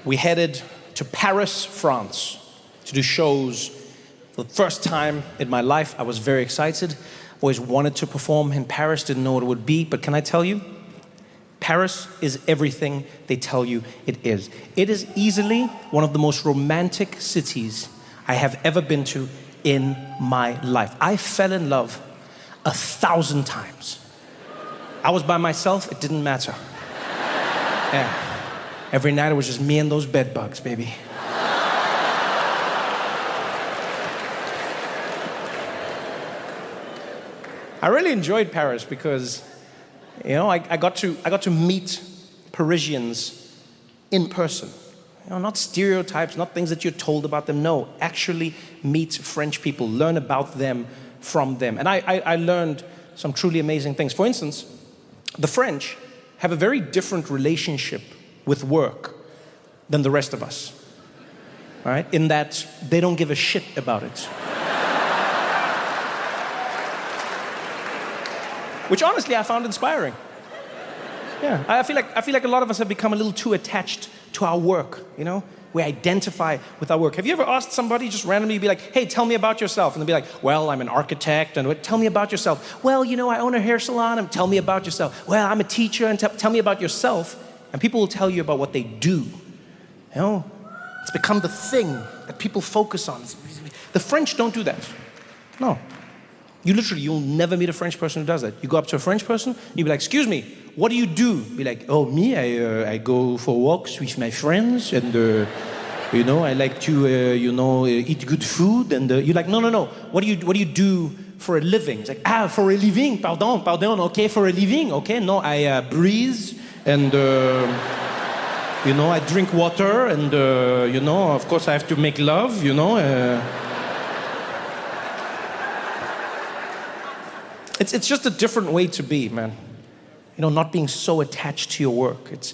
we headed to Paris, France, to do shows. For the first time in my life, I was very excited. Always wanted to perform in Paris, didn't know what it would be, but can I tell you? Paris is everything they tell you it is. It is easily one of the most romantic cities I have ever been to in my life. I fell in love 1,000 times. I was by myself, it didn't matter. Yeah. Every night it was just me and those bed bugs, baby. I really enjoyed Paris because, I got to meet Parisians in person. Not stereotypes, not things that you're told about them. No, actually meet French people, learn about them from them. And I learned some truly amazing things. For instance, the French have a very different relationship with work than the rest of us, right? In that they don't give a shit about it. Which honestly I found inspiring. Yeah, I feel like a lot of us have become a little too attached to our work, We identify with our work. Have you ever asked somebody just randomly, be like, hey, tell me about yourself? And they'll be like, well, I'm an architect, and tell me about yourself. Well, I own a hair salon, and tell me about yourself. Well, I'm a teacher, and tell me about yourself. And people will tell you about what they do. It's become the thing that people focus on. The French don't do that. No. You'll never meet a French person who does that. You go up to a French person, you'll be like, excuse me, what do you do? Be like, oh, me, I go for walks with my friends, and, I like to, eat good food, and you're like, no, what do you do for a living? It's like, for a living, pardon, okay, for a living, okay, no, I breathe, and, I drink water, and, of course I have to make love, It's just a different way to be, man. Not being so attached to your work. It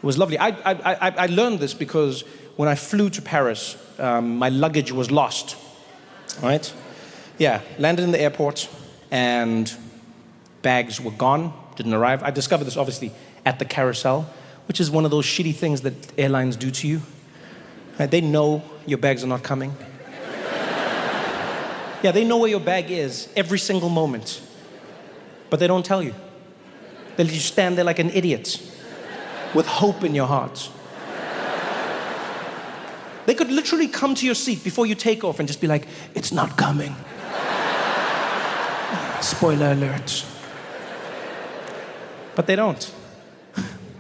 was lovely. I learned this because when I flew to Paris, my luggage was lost, right? Yeah, landed in the airport and bags were gone, didn't arrive. I discovered this obviously at the carousel, which is one of those shitty things that airlines do to you. Right? They know your bags are not coming. Yeah, they know where your bag is every single moment. But they don't tell you. They let you stand there like an idiot with hope in your heart. They could literally come to your seat before you take off and just be like, it's not coming. Spoiler alert. But they don't.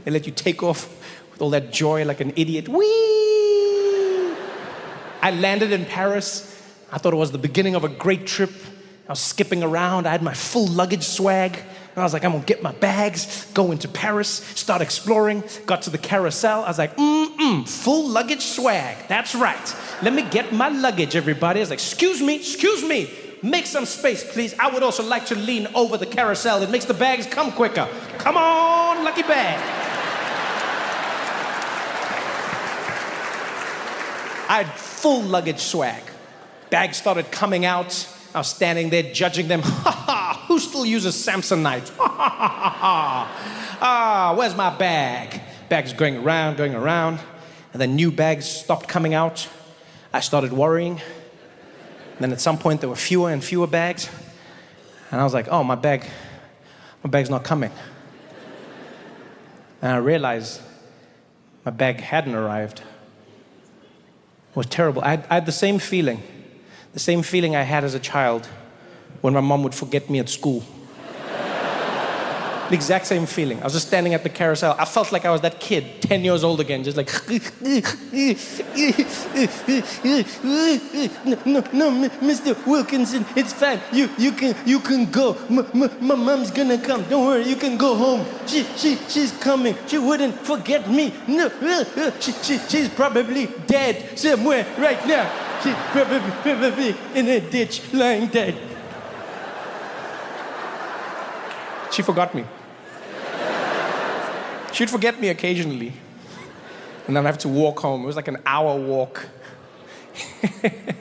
They let you take off with all that joy like an idiot. Whee! I landed in Paris. I thought it was the beginning of a great trip. I was skipping around. I had my full luggage swag. And I was like, I'm gonna get my bags, go into Paris, start exploring. Got to the carousel. I was like, full luggage swag. That's right. Let me get my luggage, everybody. I was like, excuse me. Make some space, please. I would also like to lean over the carousel. It makes the bags come quicker. Come on, lucky bag. I had full luggage swag. Bags started coming out. I was standing there judging them. Who still uses Samsonite? Where's my bag? Bags going around. And then new bags stopped coming out. I started worrying. And then at some point there were fewer and fewer bags. And I was like, oh, my bag's not coming. And I realized my bag hadn't arrived. It was terrible. I had the same feeling I had as a child when my mom would forget me at school. The exact same feeling. I was just standing at the carousel. I felt like I was that kid, 10 years old again, just like... No, Mr. Wilkinson, it's fine. You can go. My mom's gonna come. Don't worry, you can go home. She's coming. She wouldn't forget me. No, she's probably dead somewhere right now. She's probably in a ditch, lying dead. She forgot me. She'd forget me occasionally. And then I'd have to walk home. It was like an hour walk.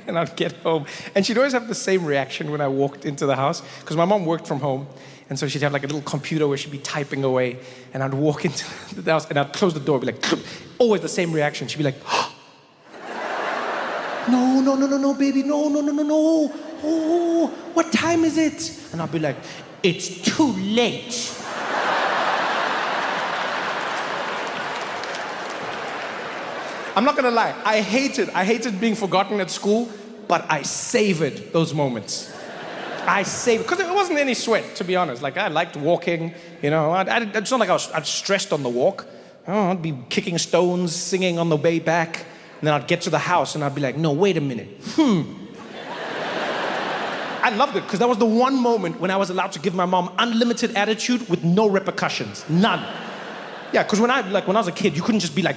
And I'd get home. And she'd always have the same reaction when I walked into the house. Because my mom worked from home. And so she'd have like a little computer where she'd be typing away, and I'd walk into the house and I'd close the door, be like, always the same reaction. She'd be like, no, baby, no. Oh, what time is it? And I'd be like, it's too late. I'm not gonna lie, I hated being forgotten at school, but I savored those moments. Because it wasn't any sweat, to be honest. Like, I liked walking, you know. It's not like I was stressed on the walk. I'd be kicking stones, singing on the way back, and then I'd get to the house and I'd be like, no, wait a minute. I loved it, because that was the one moment when I was allowed to give my mom unlimited attitude with no repercussions. None. Yeah, because when I was a kid, you couldn't just be like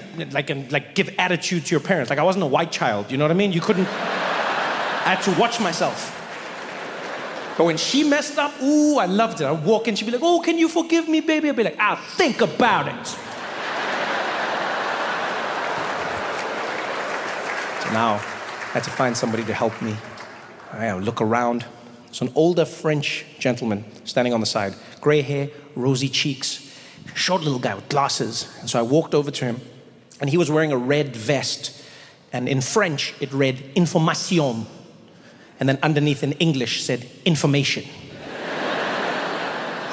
give attitude to your parents. Like, I wasn't a white child, you know what I mean? You couldn't. I had to watch myself. But when she messed up, ooh, I loved it. I'd walk in, she'd be like, oh, can you forgive me, baby? I'd be like, I'll think about it. So now, I had to find somebody to help me. I look around. There's an older French gentleman standing on the side. Gray hair, rosy cheeks, short little guy with glasses. And so I walked over to him, and he was wearing a red vest. And in French, it read, information. And then underneath in English said, information.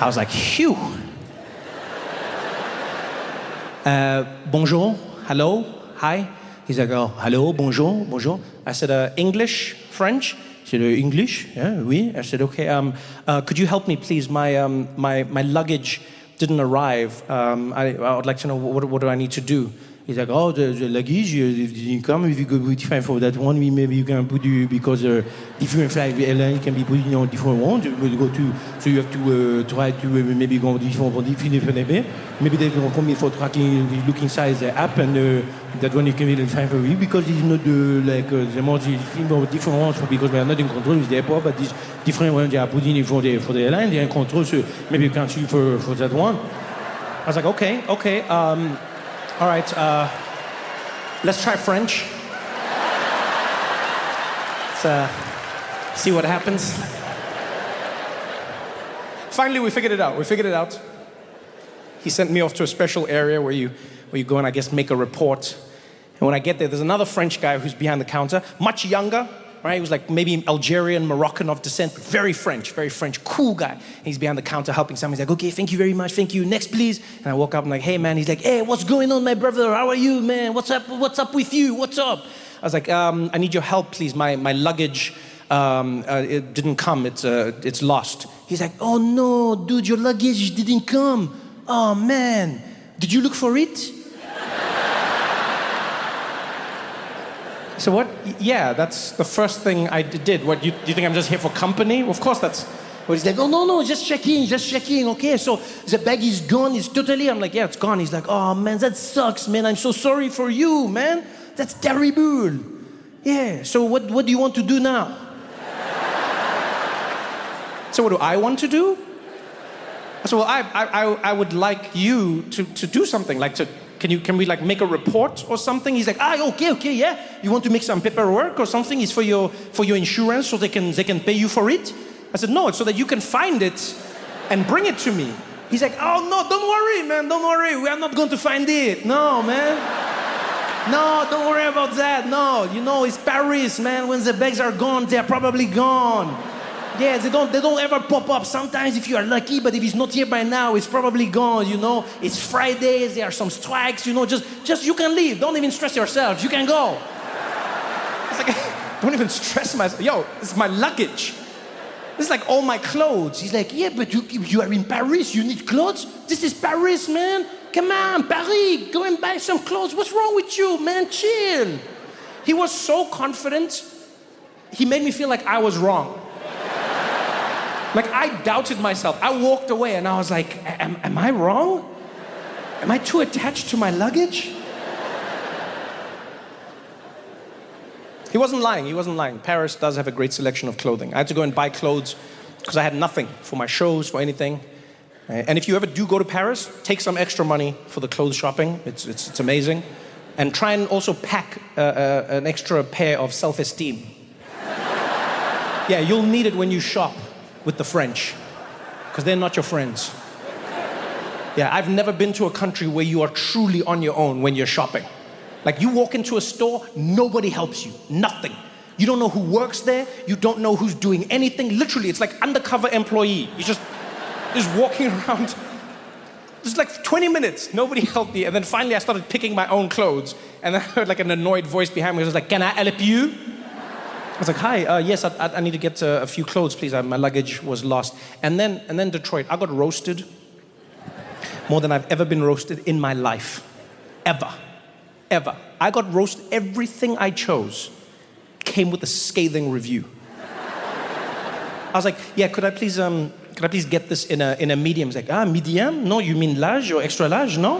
I was like, phew. Bonjour, hello, hi. He's like, oh, hello, bonjour. I said, English, French? He said, English? Yeah, oui. I said, okay, could you help me, please? My luggage didn't arrive. I would like to know, what do I need to do? He's like, oh, the luggage didn't come. If you go fine for that one, maybe you can put you, because different flight airline can be put on different ones. So you have to try to maybe go on different. Maybe they will come in for tracking, look inside the app, and that one you can really find for you, because it's not the more different ones, because we are not in control with the airport, but these different ones they are putting in for the airline, they are in control, so maybe you can choose for that one. I was like, okay. All right, let's try French. Let's see what happens. Finally, we figured it out. He sent me off to a special area where you go and, I guess, make a report. And when I get there's another French guy who's behind the counter, much younger, right? He was like maybe Algerian, Moroccan of descent, but very French, cool guy. And he's behind the counter helping someone. He's like, okay, thank you very much, thank you. Next, please. And I walk up and like, hey, man. He's like, hey, what's going on, my brother? How are you, man? What's up with you? What's up? I was like, I need your help, please. My luggage, it didn't come. It's lost. He's like, oh, no, dude, your luggage didn't come. Oh, man. Did you look for it? So what? Yeah, that's the first thing I did. What, you think I'm just here for company? Of course that's... Well, he's like, oh, no, just checking, okay? So the bag is gone, it's totally... I'm like, yeah, it's gone. He's like, oh, man, that sucks, man. I'm so sorry for you, man. That's terrible. Yeah, so what do you want to do now? So what do I want to do? I said, well, I would like you to do something, like to... Can we like make a report or something? He's like, okay, yeah. You want to make some paperwork or something? It's for your insurance, so they can pay you for it. I said, no, it's so that you can find it and bring it to me. He's like, oh no, don't worry, man, don't worry. We are not going to find it. No, man. No, don't worry about that. No, you know, it's Paris, man. When the bags are gone, they are probably gone. Yeah, they don't ever pop up. Sometimes if you are lucky, but if it's not here by now, it's probably gone, you know. It's Fridays, there are some strikes, you know. Just you can leave. Don't even stress yourself. You can go. It's like, don't even stress myself. Yo, this is my luggage. This is like all my clothes. He's like, yeah, but you are in Paris. You need clothes? This is Paris, man. Come on, Paris. Go and buy some clothes. What's wrong with you, man? Chill. He was so confident. He made me feel like I was wrong. Like, I doubted myself. I walked away and I was like, am I wrong? Am I too attached to my luggage? He wasn't lying. Paris does have a great selection of clothing. I had to go and buy clothes because I had nothing for my shows, for anything. And if you ever do go to Paris, take some extra money for the clothes shopping. It's amazing. And try and also pack an extra pair of self-esteem. Yeah, you'll need it when you shop with the French. because they're not your friends. Yeah, I've never been to a country where you are truly on your own when you're shopping. Like, you walk into a store, nobody helps you, nothing. You don't know who works there, you don't know who's doing anything. Literally, it's like undercover employee. You just walking around. It's like 20 minutes, nobody helped me. And then finally I started picking my own clothes. And then I heard like an annoyed voice behind me. It was like, can I help you? I was like, hi, yes, I need to get a few clothes, please. My luggage was lost. And then Detroit, I got roasted more than I've ever been roasted in my life. Ever. I got roasted. Everything I chose came with a scathing review. I was like, yeah, could I please get this in a medium? It's like, medium? No, you mean large or extra large? No?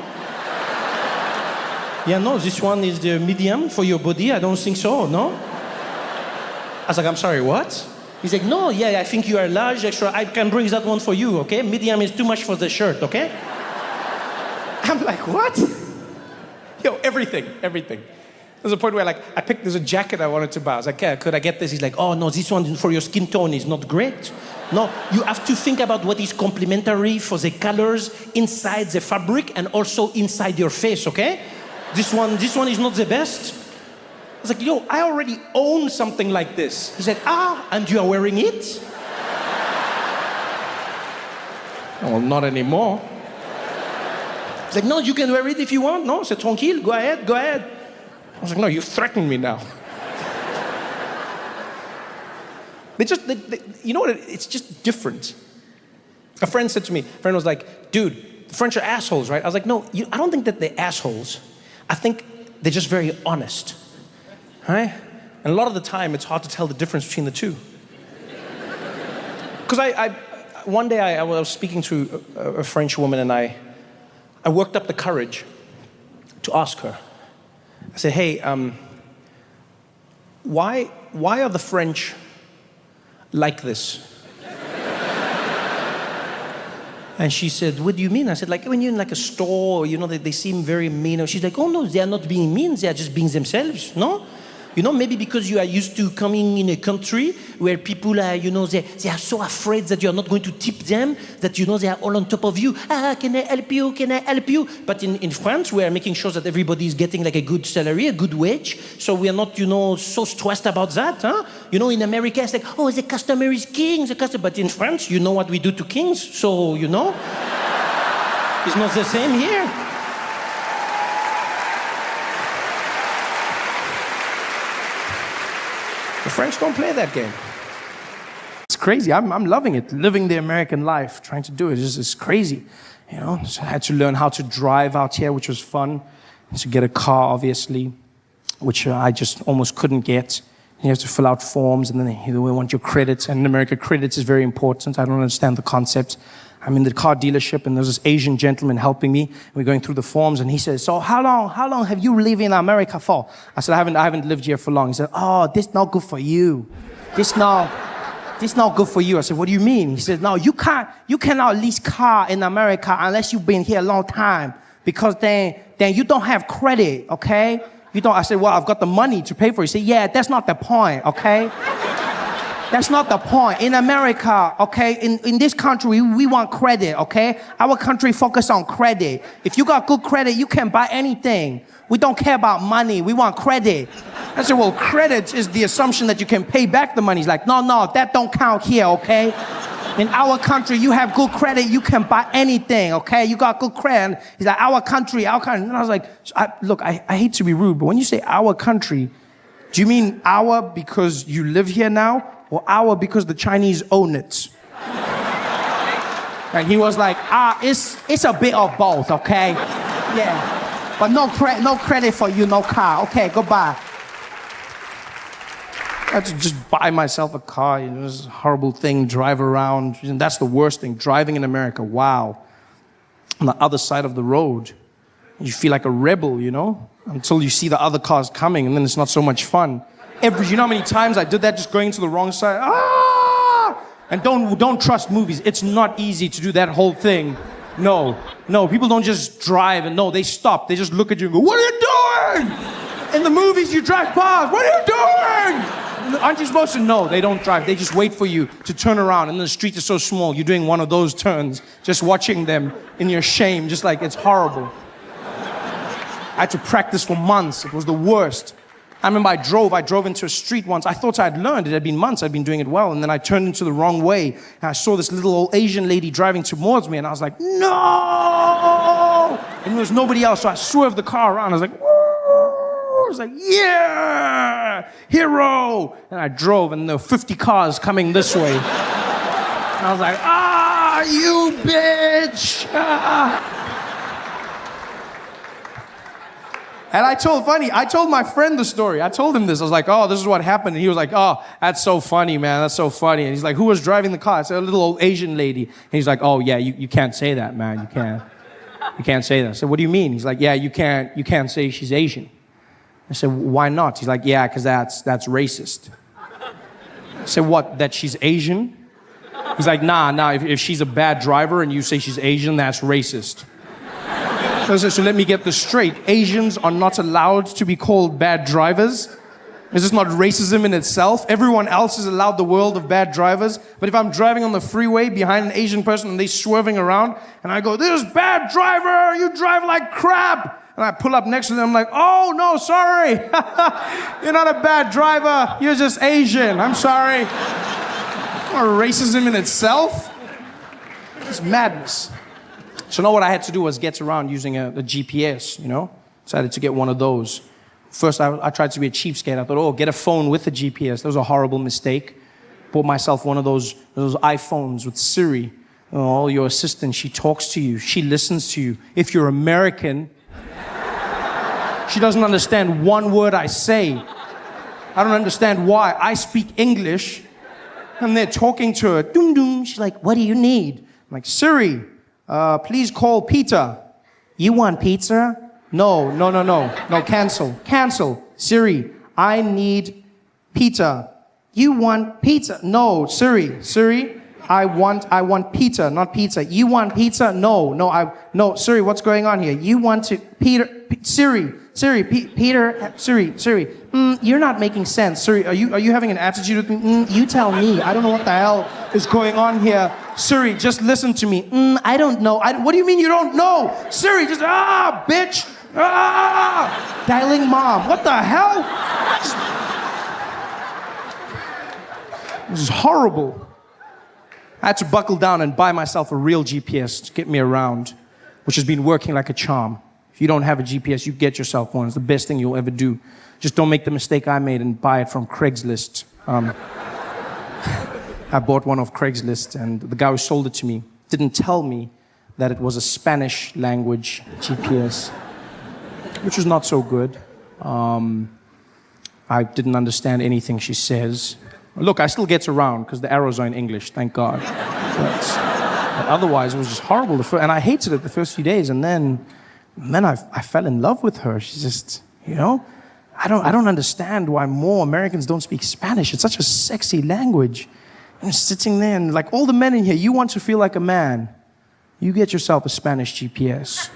Yeah, no, this one is the medium for your body. I don't think so, no? I was like, I'm sorry, what? He's like, no, yeah, I think you are large, extra. I can bring that one for you, okay? Medium is too much for the shirt, okay? I'm like, what? Yo, everything. There's a point where there's a jacket I wanted to buy. I was like, yeah, could I get this? He's like, oh no, this one for your skin tone is not great. No, you have to think about what is complementary for the colors inside the fabric and also inside your face, okay? This one is not the best. I was like, yo, I already own something like this. He said, and you are wearing it? Well, not anymore. He's like, no, you can wear it if you want. No, c'est tranquille, go ahead. I was like, no, you threaten me now. They you know what, it's just different. A friend said to me, was like, dude, the French are assholes, right? I was like, no, I don't think that they're assholes. I think they're just very honest, right? And a lot of the time, it's hard to tell the difference between the two. Because one day I was speaking to a French woman, and I worked up the courage to ask her. I said, hey, why are the French like this? And she said, what do you mean? I said, like when you're in like a store, you know, they seem very mean. She's like, oh no, they are not being mean, they are just being themselves, no? You know, maybe because you are used to coming in a country where people are, you know, they are so afraid that you're not going to tip them, that, you know, they are all on top of you. Can I help you? Can I help you? But in France, we are making sure that everybody is getting like a good salary, a good wage. So we are not, you know, so stressed about that, huh? You know, in America, it's like, oh, the customer is king, But in France, you know what we do to kings. So, you know, it's not the same here. The French don't play that game. It's crazy. I'm loving it. Living the American life, trying to do it. It's crazy. You know, so I had to learn how to drive out here, which was fun. To get a car, obviously, which I just almost couldn't get. You have to fill out forms, and then they want your credits. And in America, credits is very important. I don't understand the concept. I'm in the car dealership, and there's this Asian gentleman helping me. We're going through the forms, and he says, so how long have you lived in America for? I said, I haven't lived here for long. He said, oh, this not good for you. This not good for you. I said, what do you mean? He said, no, you cannot lease car in America unless you've been here a long time, because then you don't have credit, okay? You don't. I said, well, I've got the money to pay for it. He said, yeah, that's not the point, okay? That's not the point. In America, okay, in this country, we want credit, okay? Our country focus on credit. If you got good credit, you can buy anything. We don't care about money. We want credit. I said, well, credit is the assumption that you can pay back the money. He's like, no, that don't count here, okay? In our country, you have good credit, you can buy anything, okay? You got good credit. He's like, our country. And I was like, look, I hate to be rude, but when you say our country, do you mean our because you live here now? Or our because the Chinese own it? And he was like, it's a bit of both, okay? Yeah. But no credit for you, no car. Okay, goodbye. I had to just buy myself a car, you know, this horrible thing, drive around. And that's the worst thing, driving in America, wow. On the other side of the road, you feel like a rebel, you know? Until you see the other cars coming, and then it's not so much fun. You know how many times I did that, just going to the wrong side? And don't trust movies. It's not easy to do that whole thing. No, people don't just drive and no, they stop. They just look at you and go, what are you doing? In the movies, you drive past. What are you doing? aren't you supposed to know they don't drive? They just wait for you to turn around, and the street is so small. You're doing one of those turns, just watching them in your shame, just like it's horrible. I had to practice for months. It was the worst. I remember I drove into a street once. I thought I'd learned. It had been months. I'd been doing it well. And then I turned into the wrong way. And I saw this little old Asian lady driving towards me. And I was like, no! And there was nobody else. So I swerved the car around. I was like, woo! I was like, yeah! Hero! And I drove, and there were 50 cars coming this way. And I was like, you bitch! And I told my friend the story. I told him this. I was like, oh, this is what happened. And he was like, oh, that's so funny, man. That's so funny. And he's like, who was driving the car? I said, a little old Asian lady. And he's like, oh, yeah, you can't say that, man. You can't say that. I said, what do you mean? He's like, yeah, you can't say she's Asian. I said, why not? He's like, yeah, because that's racist. I said, what, that she's Asian? He's like, nah, if she's a bad driver and you say she's Asian, that's racist. So let me get this straight. Asians are not allowed to be called bad drivers. Is this not racism in itself? Everyone else is allowed the world of bad drivers. But if I'm driving on the freeway behind an Asian person and they're swerving around, and I go, this bad driver, you drive like crap. And I pull up next to them, I'm like, oh, no, sorry. You're not a bad driver. You're just Asian. I'm sorry. Not racism in itself. It's madness. So now what I had to do was get around using a GPS, you know? Decided to get one of those. First, I tried to be a cheapskate. I thought, oh, get a phone with a GPS. That was a horrible mistake. Bought myself one of those iPhones with Siri. Oh, your assistant, she talks to you. She listens to you. If you're American, she doesn't understand one word I say. I don't understand why. I speak English, and they're talking to her. Doom, doom. She's like, what do you need? I'm like, Siri. Please call Peter. You want pizza? No, cancel. Siri, I need pizza. You want pizza? No, Siri, I want pizza, not pizza. You want pizza? No, Siri, what's going on here? You want to, Siri, you're not making sense. Siri, are you having an attitude with me? You tell me. I don't know what the hell is going on here. Siri, just listen to me. I don't know. What do you mean you don't know? Siri, just, bitch. Dialing mom. What the hell? This is horrible. I had to buckle down and buy myself a real GPS to get me around, which has been working like a charm. If you don't have a GPS, you get yourself one. It's the best thing you'll ever do. Just don't make the mistake I made and buy it from Craigslist. I bought one off Craigslist, and the guy who sold it to me didn't tell me that it was a Spanish language GPS, which was not so good. I didn't understand anything she says. Look, I still get around because the arrows are in English, thank God. But otherwise, it was just horrible. And I hated it the first few days, and then I fell in love with her. She's just, you know, I don't understand why more Americans don't speak Spanish. It's such a sexy language. I'm sitting there, and like all the men in here, you want to feel like a man. You get yourself a Spanish GPS.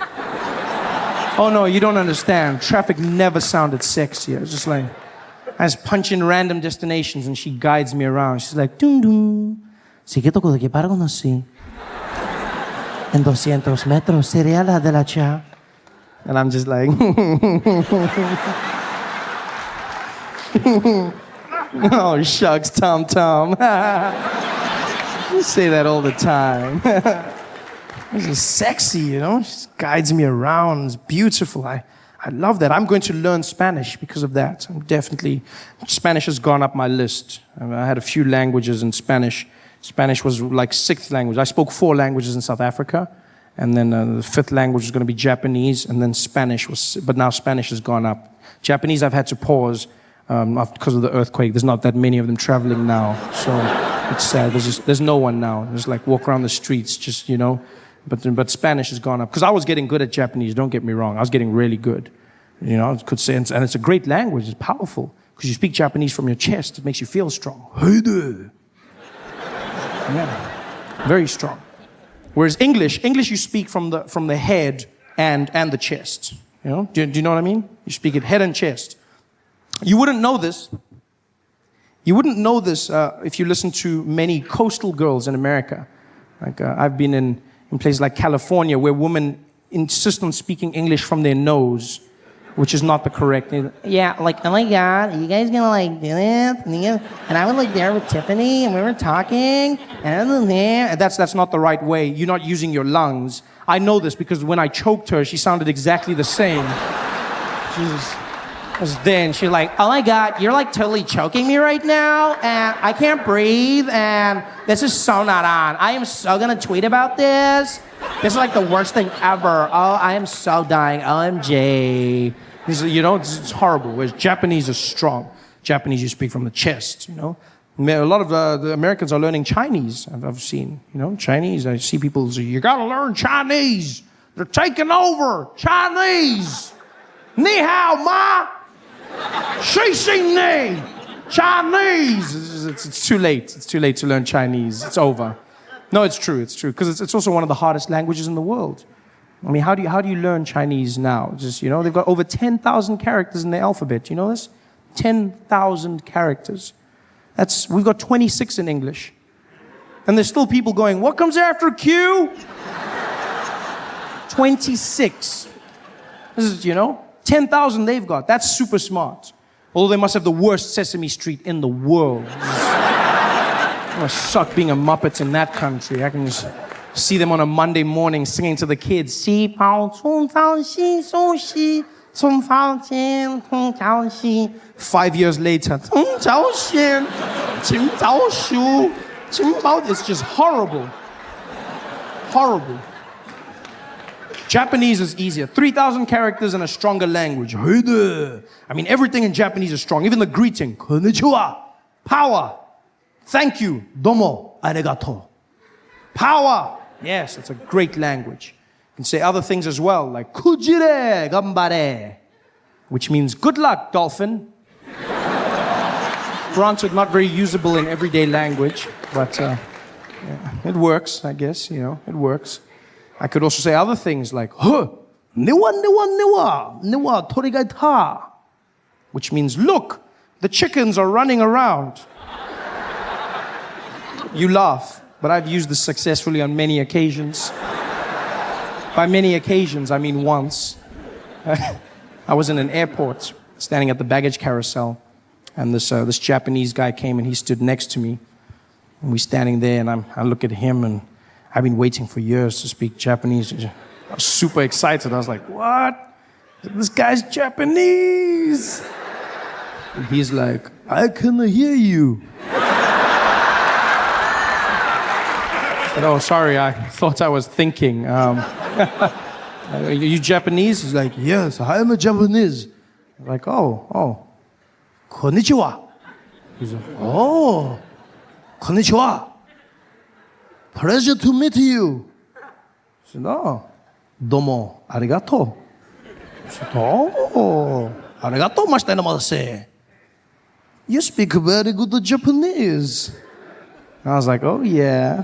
Oh no, you don't understand. Traffic never sounded sexier. It's just like, I just punch in random destinations and she guides me around. She's like, dum dum. Sí que toco de que para conocí. En 200 metros sería la de la cha. And I'm just like, oh shucks, Tom Tom. You say that all the time. This is sexy, you know? She just guides me around. It's beautiful. I love that. I'm going to learn Spanish because of that. Spanish has gone up my list. I had a few languages in Spanish. Spanish was like 6th language. I spoke 4 languages in South Africa. And then the 5th language was going to be Japanese. And then Spanish was, but now Spanish has gone up. Japanese I've had to pause because of the earthquake. There's not that many of them traveling now. So it's sad. There's no one now. There's like walk around the streets, just, you know. But Spanish has gone up. Because I was getting good at Japanese, don't get me wrong. I was getting really good. You know, I could say, and it's a great language. It's powerful. Because you speak Japanese from your chest. It makes you feel strong. Hey there. Yeah. Very strong. Whereas English you speak from the head and the chest. You know? Do you know what I mean? You speak it head and chest. You wouldn't know this You wouldn't know this if you listen to many coastal girls in America. Like I've been in places like California where women insist on speaking English from their nose, which is not the correct. Yeah, like, oh my God, are you guys gonna like do this? And I was like there with Tiffany and we were talking, and that's not the right way. You're not using your lungs. I know this because when I choked her, she sounded exactly the same. Jesus. Was then she's like, oh my God, you're like totally choking me right now, and I can't breathe, and this is so not on. I am so gonna tweet about this. This is like the worst thing ever. Oh, I am so dying. OMG. You know, it's horrible. Whereas Japanese is strong. Japanese, you speak from the chest, you know. A lot of the Americans are learning Chinese, I've seen, you know, Chinese. I see people say, you gotta learn Chinese. They're taking over. Chinese. Ni hao, ma. Chinese. It's too late. It's too late to learn Chinese. It's over. No, it's true. It's true because it's also one of the hardest languages in the world. I mean, how do you learn Chinese now? Just, you know, they've got over 10,000 characters in the alphabet. You know this? 10,000 characters. We've got 26 in English, and there's still people going, what comes after Q? 26. This is, you know. 10,000 they've got. That's super smart. Although they must have the worst Sesame Street in the world. It must suck being a Muppet in that country. I can just see them on a Monday morning singing to the kids. 5 years later. It's just horrible. Horrible. Japanese is easier. 3,000 characters and a stronger language. Hey there. I mean, everything in Japanese is strong. Even the greeting. Konnichiwa. Power. Thank you. Domo. Arigato. Power. Yes, it's a great language. You can say other things as well, like kujire gambare, which means good luck, dolphin. Granted, not very usable in everyday language, but yeah, it works, I guess, you know, it works. I could also say other things like, niwa torigaita, which means, look, the chickens are running around. You laugh, but I've used this successfully on many occasions. By many occasions, I mean once. I was in an airport, standing at the baggage carousel, and this Japanese guy came and he stood next to me. And we're standing there, and I look at him, and I've been waiting for years to speak Japanese. I was super excited. I was like, what? This guy's Japanese. And he's like, I can hear you. I said, oh, sorry, I thought I was thinking. Are you Japanese? He's like, yes, I am a Japanese. I'm like, oh. Konnichiwa. He's like, oh, konnichiwa. Pleasure to meet you. I said, oh, domo arigato. I said, oh, arigato mashite. You speak very good Japanese. I was like, oh, yeah.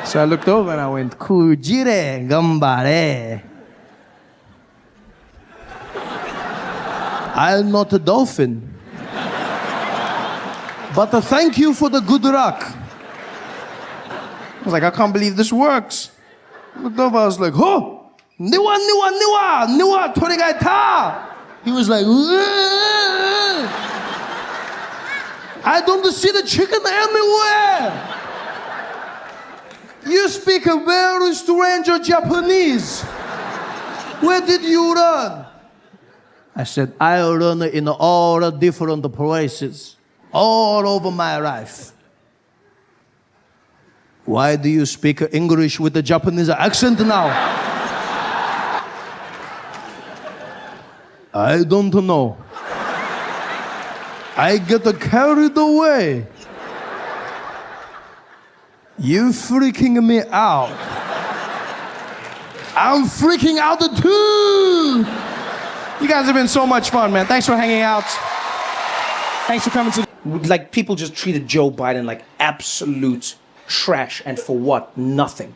So I looked over and I went, kujire gambare. I'm not a dolphin. But thank you for the good luck. I was like, I can't believe this works. I looked over, I was like, oh, niwa torigaita. He was like, I don't see the chicken anywhere. You speak a very strange Japanese. Where did you learn? I said, I learned in all different places, all over my life. Why do you speak English with a Japanese accent now? I don't know. I get carried away. You freaking me out. I'm freaking out too. You guys have been so much fun, man. Thanks for hanging out. Thanks for coming to... Like, people just treated Joe Biden like absolute trash, and for what? Nothing.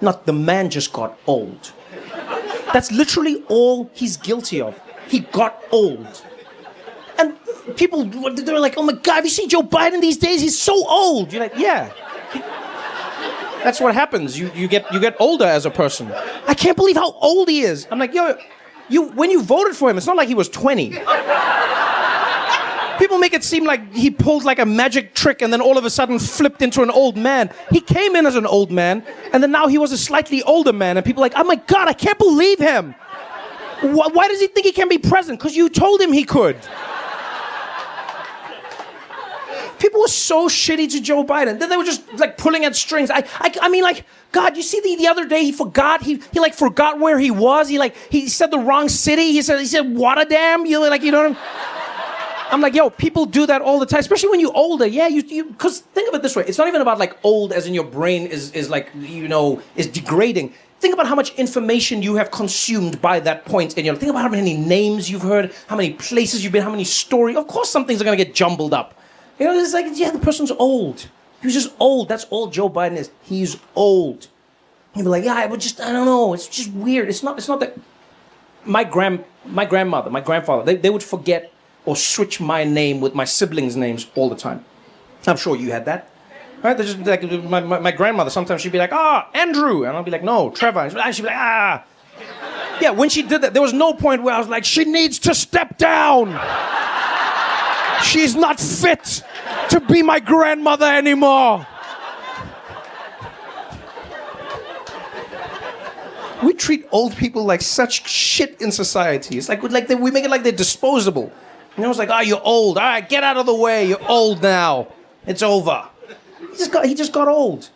The man just got old. That's literally all he's guilty of. He got old. And people, they're like, oh my God, have you seen Joe Biden these days? He's so old. You're like, yeah. That's what happens. You get older as a person. I can't believe how old he is. I'm like, yo, when you voted for him, it's not like he was 20. People make it seem like he pulled like a magic trick and then all of a sudden flipped into an old man. He came in as an old man, and then now he was a slightly older man, and people are like, oh my God, I can't believe him. Why does he think he can be president? Because you told him he could. People were so shitty to Joe Biden. Then they were just like pulling at strings. I mean, like, God, you see the other day he forgot. He like forgot where he was. He said the wrong city. He said Rotterdam. You know what I'm. I'm like, yo, people do that all the time, especially when you're older. Yeah, you because think of it this way. It's not even about like old as in your brain is like, is degrading. Think about how much information you have consumed by that point in your life. Think about how many names you've heard, how many places you've been, how many stories. Of course some things are going to get jumbled up. It's like, yeah, the person's old. He was just old. That's all Joe Biden is. He's old. You'd be like, yeah, I don't know. It's just weird. It's not that. My grandmother, my grandfather, they would forget or switch my name with my siblings' names all the time. I'm sure you had that. Right? They're just like, my grandmother, sometimes she'd be like, Andrew. And I'll be like, no, Trevor. And she'd be like, Yeah, when she did that, there was no point where I was like, she needs to step down. She's not fit to be my grandmother anymore. We treat old people like such shit in society. It's like we make it like they're disposable. It's like, you're old. All right, get out of the way. You're old now. It's over. He just got old.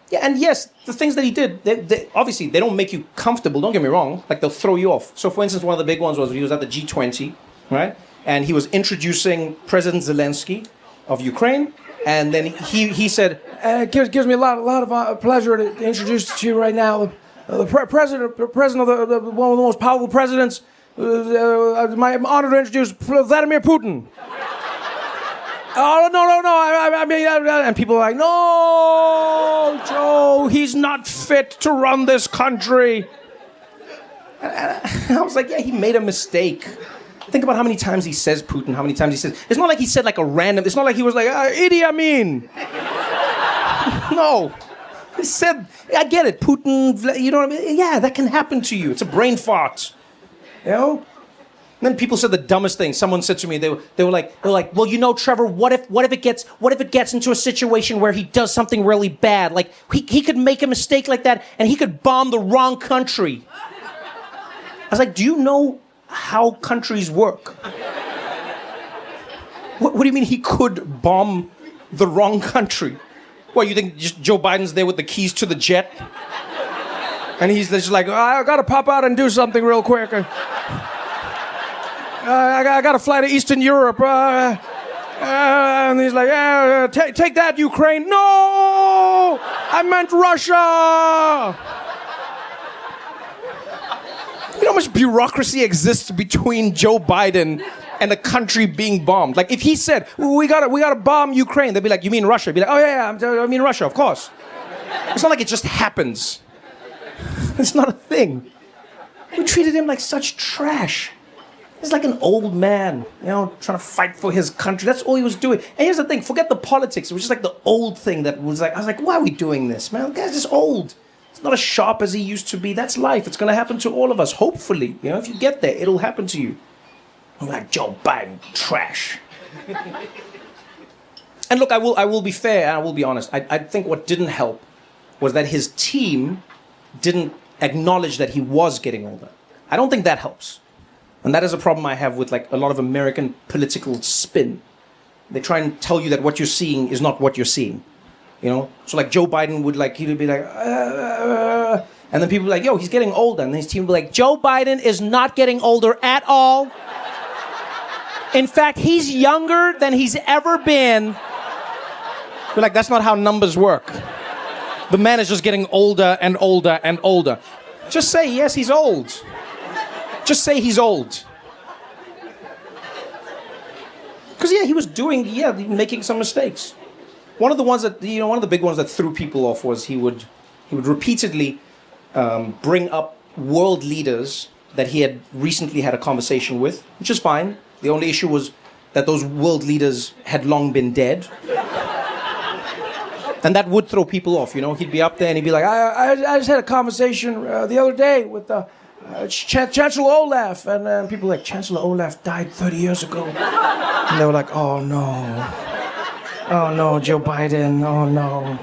Yeah, and yes, the things that he did, they obviously, they don't make you comfortable. Don't get me wrong. Like, they'll throw you off. So, for instance, one of the big ones was he was at the G20, right? And he was introducing President Zelensky of Ukraine. And then he said, it gives me a lot of pleasure to introduce to you right now the president of one of the most powerful presidents. I'm honored to introduce Vladimir Putin. Oh, no. I mean, and people are like, no, Joe, he's not fit to run this country. And I was like, yeah, he made a mistake. Think about how many times he says Putin, how many times he says... It's not like he said like a random... It's not like he was like, Idi Amin. No. He said, I get it, Putin, you know what I mean? Yeah, that can happen to you. It's a brain fart. You know? And then people said the dumbest thing. Someone said to me, they were like, well, Trevor, what if it gets into a situation where he does something really bad? Like, he could make a mistake like that, and he could bomb the wrong country. I was like, do you know how countries work? What do you mean he could bomb the wrong country? What, you think just Joe Biden's there with the keys to the jet? And he's just like, I gotta pop out and do something real quick. I got to fly to Eastern Europe. And he's like, take that, Ukraine. No! I meant Russia! You know how much bureaucracy exists between Joe Biden and a country being bombed? Like, if he said, we gotta bomb Ukraine, they'd be like, you mean Russia? I'd be like, oh, yeah, I mean Russia, of course. It's not like it just happens. It's not a thing. We treated him like such trash. He's like an old man, trying to fight for his country. That's all he was doing. And here's the thing, forget the politics. It was just like the old thing that was like, I was like, why are we doing this, man? The guy's just old. He's not as sharp as he used to be. That's life. It's going to happen to all of us, hopefully. If you get there, it'll happen to you. I'm like, Joe Biden, trash. And look, I will be fair and I will be honest. I think what didn't help was that his team didn't acknowledge that he was getting older. I don't think that helps. And that is a problem I have with like a lot of American political spin. They try and tell you that what you're seeing is not what you're seeing. So like Joe Biden would like, he'd be like, and then people would be like, yo, he's getting older. And his team would be like, Joe Biden is not getting older at all. In fact, he's younger than he's ever been. We're like, that's not how numbers work. The man is just getting older and older and older. Just say, yes, he's old. Just say he's old. Because, he was making some mistakes. One of the ones that, one of the big ones that threw people off was he would repeatedly bring up world leaders that he had recently had a conversation with, which is fine. The only issue was that those world leaders had long been dead. And that would throw people off, you know? He'd be up there and he'd be like, I just had a conversation the other day with Chancellor Olaf, and people were like, Chancellor Olaf died 30 years ago. And they were like, oh no, Joe Biden, oh no.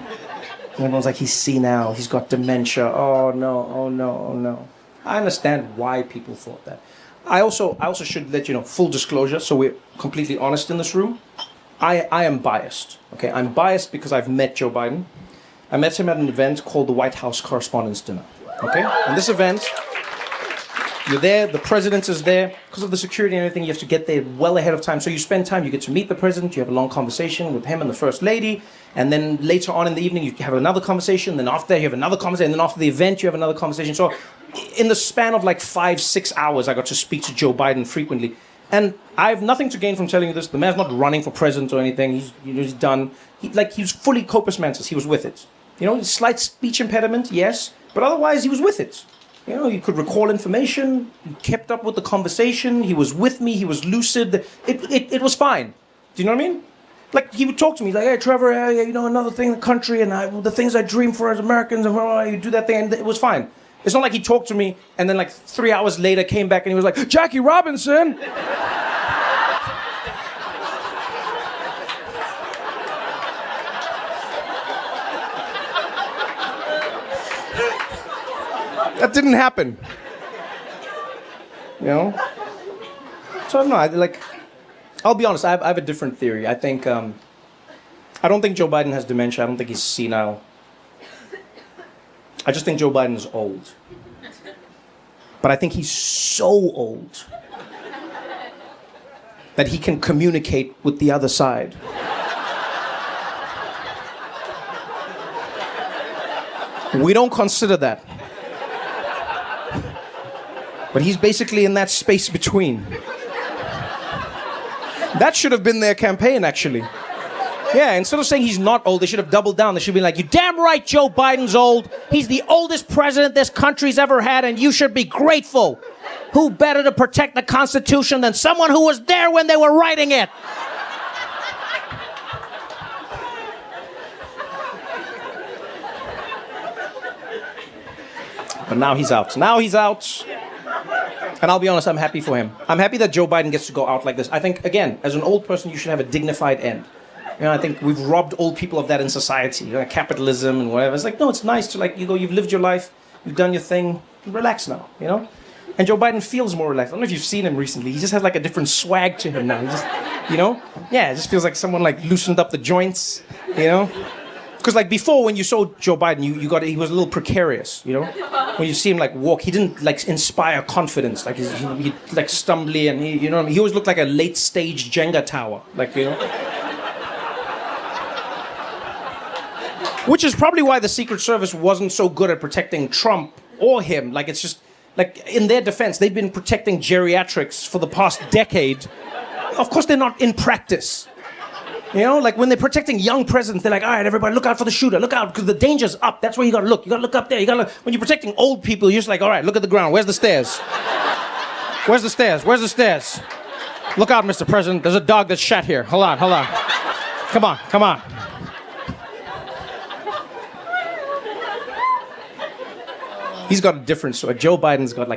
and everyone's like, he's senile, he's got dementia, oh no. I understand why people thought that. I also should let you know, full disclosure, so we're completely honest in this room. I am biased, okay? I'm biased because I've met Joe Biden. I met him at an event called the White House Correspondents' Dinner, okay? And this event, you're there, the president is there. Because of the security and everything, you have to get there well ahead of time. So you spend time, you get to meet the president, you have a long conversation with him and the first lady, and then later on in the evening, you have another conversation, then after that, you have another conversation, and then after the event, you have another conversation. So in the span of like 5-6 hours, I got to speak to Joe Biden frequently. And I have nothing to gain from telling you this. The man's not running for president or anything. He's done. He was fully corpus mentis. He was with it. You know, slight speech impediment, yes, but otherwise he was with it. You know, he could recall information. He kept up with the conversation. He was with me. He was lucid. It was fine. Do you know what I mean? Like, he would talk to me. He's like, hey, Trevor, you know, another thing in the country, and the things I dream for as Americans, and you do that thing, and it was fine. It's not like he talked to me, and then like 3 hours later came back, and he was like, Jackie Robinson! That didn't happen. You know? So I don't know, I'll be honest, I have a different theory. I think, I don't think Joe Biden has dementia. I don't think he's senile. I just think Joe Biden is old. But I think he's so old that he can communicate with the other side. We don't consider that. But he's basically in that space between. That should have been their campaign, actually. Yeah, instead of saying he's not old, they should have doubled down. They should be like, you're damn right Joe Biden's old. He's the oldest president this country's ever had, and you should be grateful. Who better to protect the Constitution than someone who was there when they were writing it? But now he's out. And I'll be honest, I'm happy for him. I'm happy that Joe Biden gets to go out like this. I think, again, as an old person, you should have a dignified end. You know, I think we've robbed old people of that in society, you know, capitalism and whatever. It's like, no, it's nice to you've lived your life, you've done your thing, relax now, you know? And Joe Biden feels more relaxed. I don't know if you've seen him recently. He just has like a different swag to him now. He just, you know? Yeah, it just feels like someone like loosened up the joints, you know? Because like before, when you saw Joe Biden, he was a little precarious, you know? When you see him like walk, he didn't like inspire confidence. Like he like stumbly and you know, he always looked like a late stage Jenga tower, like, you know? Which is probably why the Secret Service wasn't so good at protecting Trump or him. Like, it's just, like, in their defense, they've been protecting geriatrics for the past decade. Of course, they're not in practice. You know, like when they're protecting young presidents, they're like, all right, everybody, look out for the shooter. Look out, because the danger's up. That's where you gotta look. You gotta look up there. When you're protecting old people, you're just like, all right, look at the ground. Where's the stairs? Where's the stairs? Where's the stairs? Look out, Mr. President. There's a dog that's shot here. Hold on. Come on. He's got a different sort. Joe Biden's got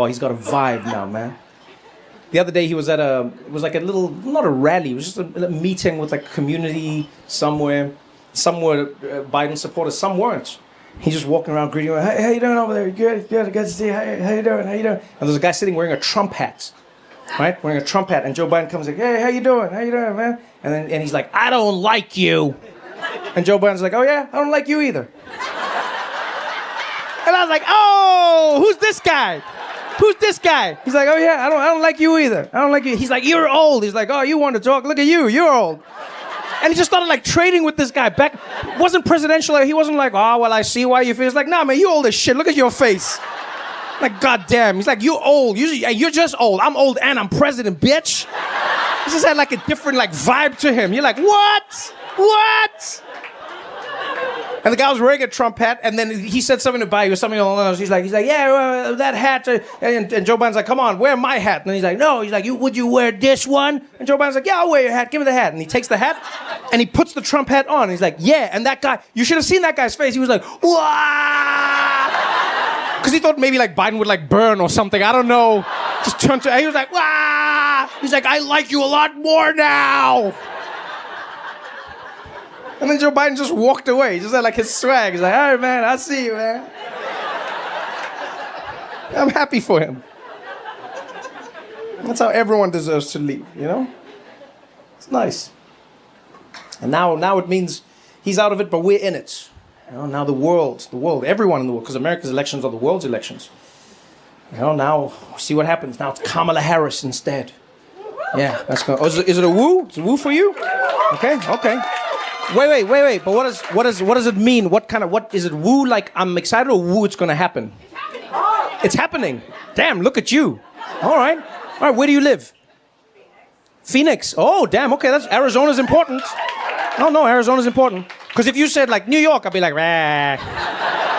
he's got a vibe now, man. The other day he was at it was like a little, not a rally, it was just a meeting with like community somewhere. Some were Biden supporters, some weren't. He's just walking around greeting, hey, how you doing over there? Good to see you. How you doing? And there's a guy sitting wearing a Trump hat, right? Wearing a Trump hat, and Joe Biden comes like, hey, how you doing, man? And he's like, I don't like you. And Joe Biden's like, oh yeah, I don't like you either. And I was like, oh, who's this guy? He's like, oh yeah, I don't like you either. I don't like you. He's like, you're old. He's like, oh, you want to talk? Look at you, you're old. And he just started like trading with this guy. Back, wasn't presidential. He wasn't like, oh, well, I see why you feel. He's like, nah, man, you old as shit. Look at your face. Like, goddamn. He's like, you old. You're just old. I'm old and I'm president, bitch. He just had like a different like vibe to him. You're like, what? And the guy was wearing a Trump hat, and then he said something to Biden, or something along those lines. He's like, yeah, that hat. And Joe Biden's like, come on, wear my hat. And he's like, no. He's like, would you wear this one? And Joe Biden's like, yeah, I'll wear your hat. Give me the hat. And he takes the hat, and he puts the Trump hat on. And he's like, yeah. And that guy, you should have seen that guy's face. He was like, wah! Because he thought maybe like Biden would like burn or something. I don't know. Just turned to, he was like, wah! He's like, I like you a lot more now. And then Joe Biden just walked away. He just had like his swag. He's like, all right, man, I see you, man. I'm happy for him. That's how everyone deserves to leave, you know? It's nice. And now it means he's out of it, but we're in it. You know, now the world, everyone in the world, because America's elections are the world's elections. You know, now, see what happens. Now it's Kamala Harris instead. Yeah, that's good. Oh, is it a woo? Is it a woo for you? Okay. Wait. But what does it mean? What is it? Woo like I'm excited, or woo it's gonna happen? It's happening. Damn, look at you. All right. Where do you live? Phoenix. Oh, damn. Okay, Arizona's important. Oh no, Arizona's important. Because if you said like New York, I'd be like, rah.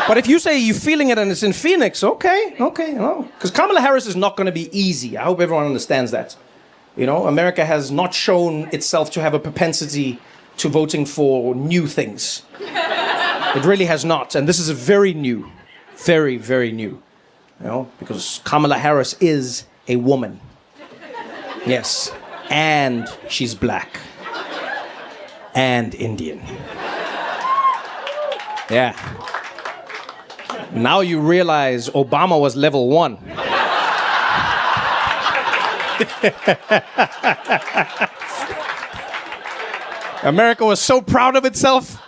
But if you say you're feeling it and it's in Phoenix, okay. Because Kamala Harris is not gonna be easy. I hope everyone understands that. You know, America has not shown itself to have a propensity to voting for new things. It really has not. And this is a very new, very, very new. You know, because Kamala Harris is a woman. Yes. And she's black. And Indian. Yeah. Now you realize Obama was level 1. America was so proud of itself.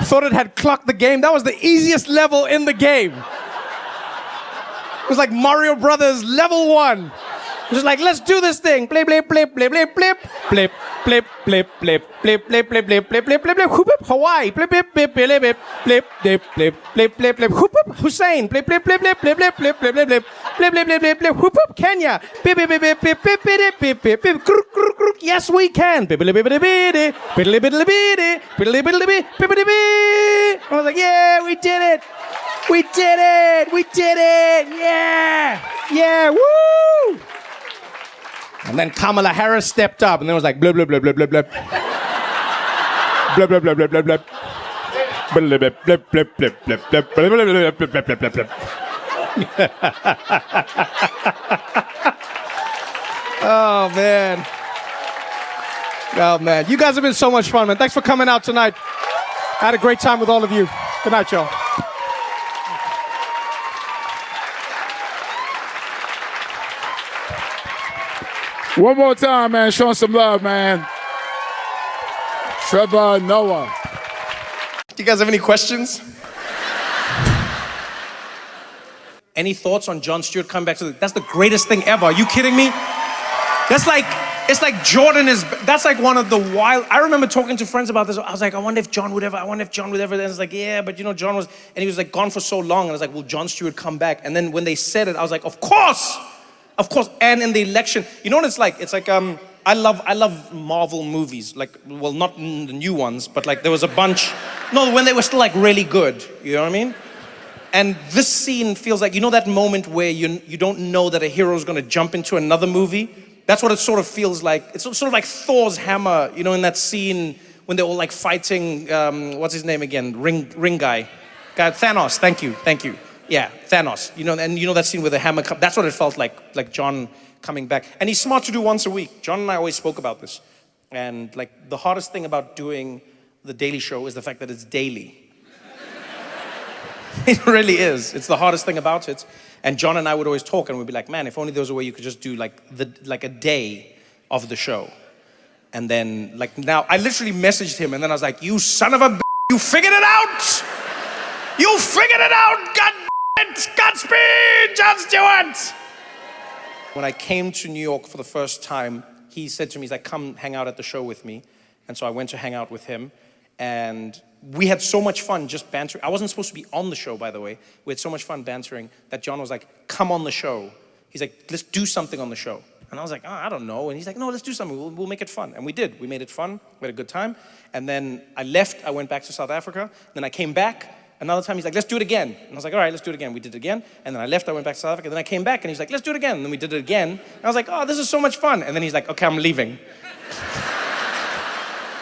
Thought it had clocked the game. That was the easiest level in the game. It was like Mario Brothers level 1. It was like, let's do this thing. Blip, blip, blip, blip, blip, blip, blip, blip, blip, blip, blip, blip, blip, blip, blip, blip, blip, blip, whoop, Hawaii, blip, blip, blip, blip, blip, blip, blip, blip, blip, blip, blip, whoop, Hussein, blip, blip, blip, blip, blip, blip, blip, blip, blip, blip, blip, blip, blip, blip, blip, whoop, Kenya, blip, blip, blip, blip, blip, blip, blip, blip, blip, blip, kruk, kruk, kruk, yes we can, blip, blip, blip, blip, blip, blip, blip, blip, blip, blip, blip, blip, blip. I was like, yeah, we did it. We did it. We did it. Yeah, woo. And then Kamala Harris stepped up, and then it was like, blah, blah, blah, blah, blah, blah. Blah, blah, blah, blah, blah, blah. Blah, blah, blah, blah, blah, blah, blah, blah, blah, blah, blah, blah. Oh, man. Oh, man. You guys have been so much fun, man. Thanks for coming out tonight. I had a great time with all of you. Good night, y'all. One more time, man. Show some love, man. Trevor Noah. Do you guys have any questions? Any thoughts on Jon Stewart coming back to that's the greatest thing ever. Are you kidding me? It's like Jordan is, that's like one of the wild, I remember talking to friends about this. I was like, I wonder if John would ever. And it's like, yeah, but you know, John was, and he was like gone for so long. And I was like, will Jon Stewart come back? And then when they said it, I was like, of course. And in the election, you know what it's like? It's like, I love Marvel movies. Like, well, not the new ones, but like there was a bunch, when they were still like really good. You know what I mean? And this scene feels like, you know that moment where you don't know that a hero is going to jump into another movie? That's what it sort of feels like. It's sort of like Thor's hammer, you know, in that scene when they're all like fighting, what's his name again? Ring guy. Thanos, thank you. Yeah, Thanos. You know, and you know that scene with the hammer, that's what it felt like John coming back. And he's smart to do once a week. John and I always spoke about this. And like the hardest thing about doing The Daily Show is the fact that it's daily. It really is. It's the hardest thing about it. And John and I would always talk and we'd be like, man, if only there was a way you could just do like a day of the show. And then like now, I literally messaged him and then I was like, you son of a b****, you figured it out! You figured it out! God damn it! Godspeed, Jon Stewart! When I came to New York for the first time, he said to me, he's like, come hang out at the show with me. And so I went to hang out with him. And we had so much fun just bantering. I wasn't supposed to be on the show, by the way. We had so much fun bantering that John was like, come on the show. He's like, let's do something on the show. And I was like, oh, I don't know. And he's like, no, let's do something. We'll make it fun. And we did. We made it fun. We had a good time. And then I left. I went back to South Africa. Then I came back. Another time, he's like, let's do it again. And I was like, all right, let's do it again. We did it again. And then I left. I went back to South Africa. Then I came back. And he's like, let's do it again. And then we did it again. And I was like, oh, this is so much fun. And then he's like, okay, I'm leaving.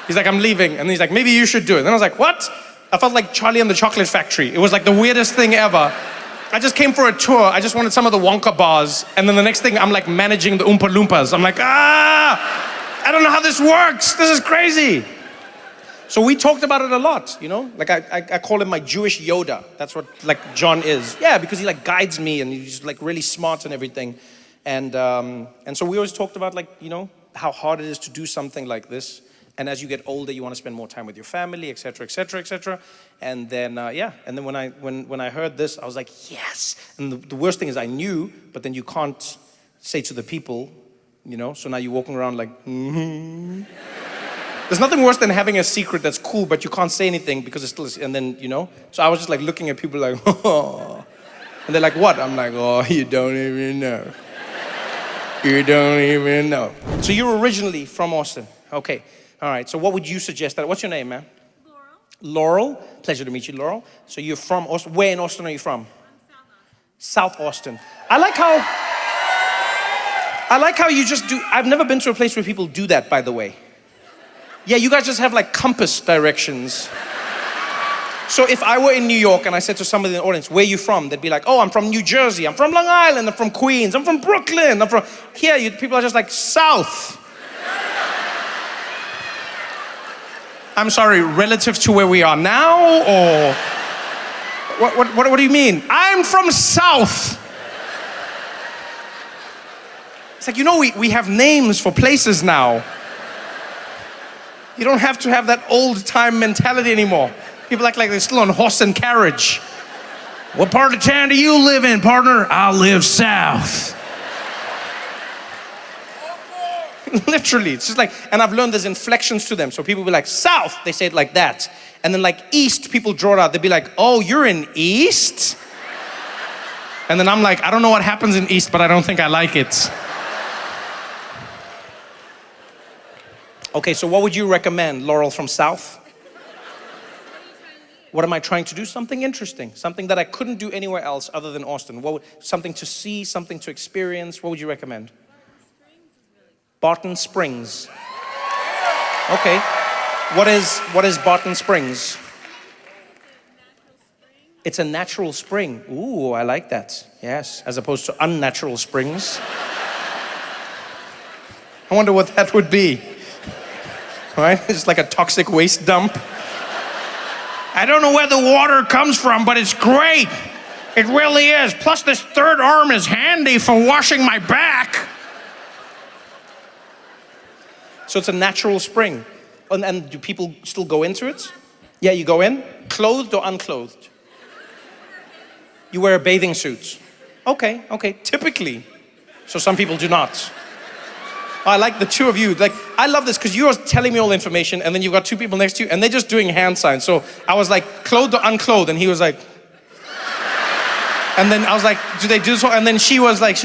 He's like, I'm leaving. And then he's like, maybe you should do it. And I was like, what? I felt like Charlie and the Chocolate Factory. It was like the weirdest thing ever. I just came for a tour. I just wanted some of the Wonka bars. And then the next thing, I'm like managing the Oompa Loompas. I'm like, I don't know how this works. This is crazy. So we talked about it a lot, you know? Like I call him my Jewish Yoda. That's what like John is. Yeah, because he like guides me and he's like really smart and everything. And so we always talked about like, you know, how hard it is to do something like this. And as you get older, you want to spend more time with your family, et cetera, et cetera, et cetera. And then, and then when I heard this, I was like, yes. And the worst thing is I knew, but then you can't say to the people, you know? So now you're walking around like, There's nothing worse than having a secret that's cool, but you can't say anything because it's still, and then, you know? So I was just like looking at people like, oh. And they're like, what? I'm like, oh, you don't even know. You don't even know. So you're originally from Austin. Okay. All right, so what would you suggest? What's your name, man? Laurel. Laurel? Pleasure to meet you, Laurel. So you're from Austin. Where in Austin are you from? South Austin. I like how you just do, I've never been to a place where people do that, by the way. Yeah, you guys just have like compass directions. So if I were in New York and I said to somebody in the audience, where are you from? They'd be like, oh, I'm from New Jersey. I'm from Long Island. I'm from Queens. I'm from Brooklyn. I'm from, here, people are just like, South. I'm sorry, relative to where we are now, or what do you mean? I'm from South. It's like, you know, we have names for places now. You don't have to have that old time mentality anymore. People act like they're still on horse and carriage. What part of town do you live in, partner? I live south. Literally, it's just like, and I've learned there's inflections to them. So people will be like, south, they say it like that. And then like east, people draw it out. They'd be like, oh, you're in east? And then I'm like, I don't know what happens in east, but I don't think I like it. Okay, so what would you recommend, Laurel from South? What am I trying to do? Something interesting, something that I couldn't do anywhere else other than Austin. Something to see, something to experience. What would you recommend? Barton Springs. Okay. What is Barton Springs? It's a natural spring. Ooh, I like that. Yes, as opposed to unnatural springs. I wonder what that would be. Right? It's like a toxic waste dump. I don't know where the water comes from, but it's great. It really is. Plus this third arm is handy for washing my back. So it's a natural spring. And do people still go into it? Yeah, you go in, clothed or unclothed? You wear a bathing suit. Okay, typically. So some people do not. I like the two of you. Like, I love this because you're telling me all the information and then you've got two people next to you and they're just doing hand signs. So I was like, clothed or unclothed? And he was like, and then I was like, do they do so? And then she was like,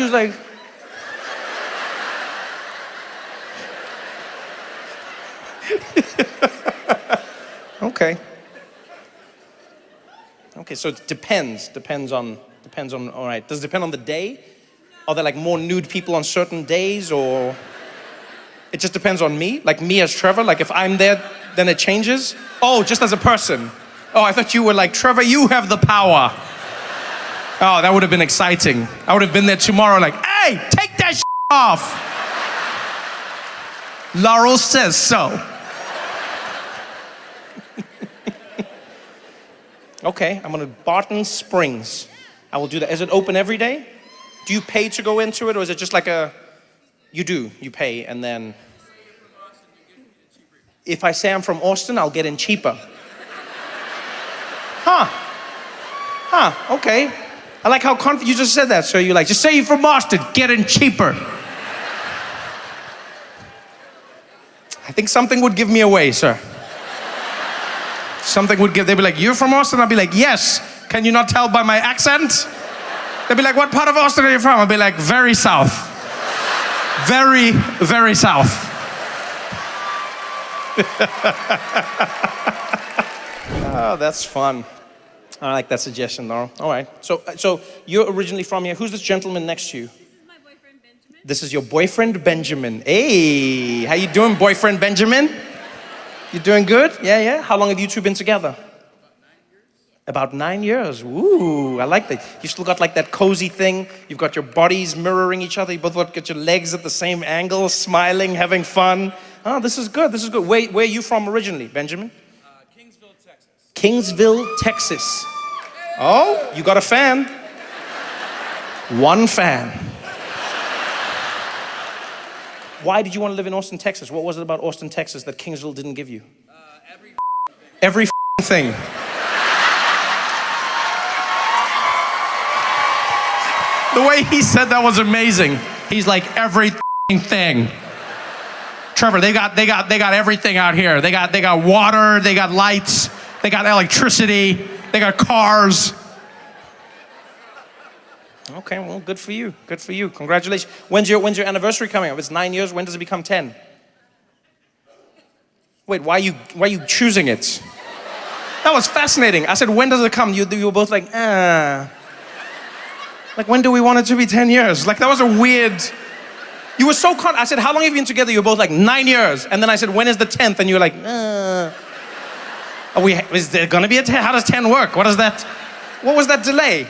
Okay, so it depends on, all right. Does it depend on the day? Are there like more nude people on certain days, or it just depends on me? Like me as Trevor, like if I'm there, then it changes? Oh, just as a person. Oh, I thought you were like, Trevor, you have the power. Oh, that would have been exciting. I would have been there tomorrow like, hey, take that shit off. Laurel says so. Okay, I'm gonna Barton Springs. I will do that. Is it open every day? Do you pay to go into it, or is it just like a, you do, you pay, and then, if I say I'm from Austin, I'll get in cheaper. Okay. I like how confident you just said that. So you're like, just say you're from Austin, get in cheaper. I think something would give me away, sir. Something would give, they'd be like, you're from Austin? I'd be like, yes. Can you not tell by my accent? They'd be like, what part of Austin are you from? I'd be like, very south. Very, very south. Oh, that's fun. I like that suggestion, Laurel. All right. So you're originally from here. Who's this gentleman next to you? This is my boyfriend, Benjamin. This is your boyfriend, Benjamin. Hey, how you doing, boyfriend Benjamin? You doing good? Yeah, yeah. How long have you two been together? About 9 years. Ooh, I like that. You still got like that cozy thing. You've got your bodies mirroring each other. You both got your legs at the same angle, smiling, having fun. Oh, this is good. This is good. Where are you from originally, Benjamin? Kingsville, Texas. Kingsville, Texas. Oh, you got a fan. One fan. Why did you want to live in Austin, Texas? What was it about Austin, Texas that Kingsville didn't give you? Every thing. The way he said that was amazing. He's like, everything. Trevor, they got everything out here. They got water, they got lights, they got electricity, they got cars. Okay, well, good for you. Good for you. Congratulations. When's your anniversary coming up? It's 9 years. When does it become 10? Wait, why are you choosing it? That was fascinating. I said, when does it come? You were both like, Like, when do we want it to be 10 years? Like, that was a weird... You were so I said, how long have you been together? You were both like, 9 years. And then I said, when is the 10th? And you were like, Is there gonna be a 10? How does 10 work? What is that? What was that delay?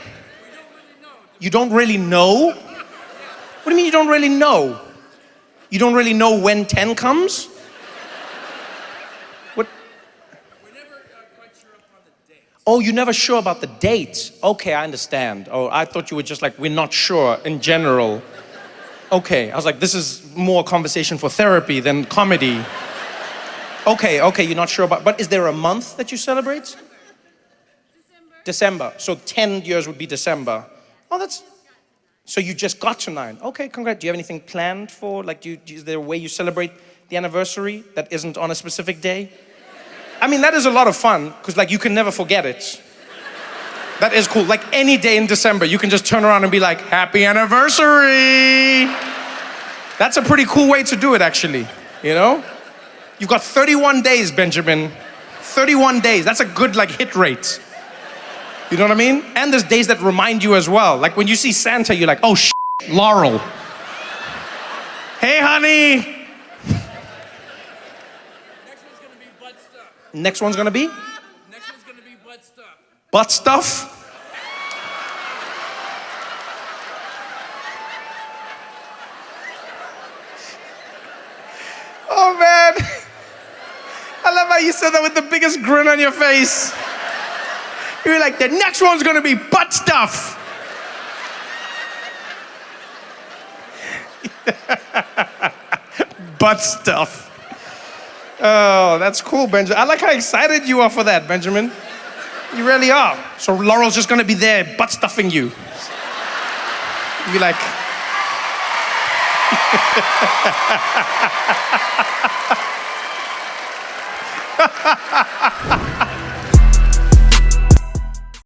You don't really know? What do you mean you don't really know? You don't really know when 10 comes? What? We're never quite sure upon the date. Oh, you're never sure about the date. Okay, I understand. Oh, I thought you were just like, we're not sure in general. Okay, I was like, this is more conversation for therapy than comedy. Okay, you're not sure about, but is there a month that you celebrate? December. So 10 years would be December. Oh, so you just got to 9. Okay, congrats. Do you have anything planned for, like, is there a way you celebrate the anniversary that isn't on a specific day? I mean, that is a lot of fun, because, like, you can never forget it. That is cool. Like, any day in December, you can just turn around and be like, happy anniversary. That's a pretty cool way to do it, actually, you know? You've got 31 days, Benjamin. 31 days. That's a good, like, hit rate. You know what I mean? And there's days that remind you as well. Like when you see Santa, you're like, oh shit, Laurel. Hey, honey. Next one's gonna be butt stuff. Next one's gonna be? Next one's gonna be butt stuff. Butt stuff? Oh man. I love how you said that with the biggest grin on your face. You were like, the next one's gonna be butt stuff. Butt stuff. Oh, that's cool, Benjamin. I like how excited you are for that, Benjamin. You really are. So Laurel's just gonna be there butt stuffing you. You'll be like...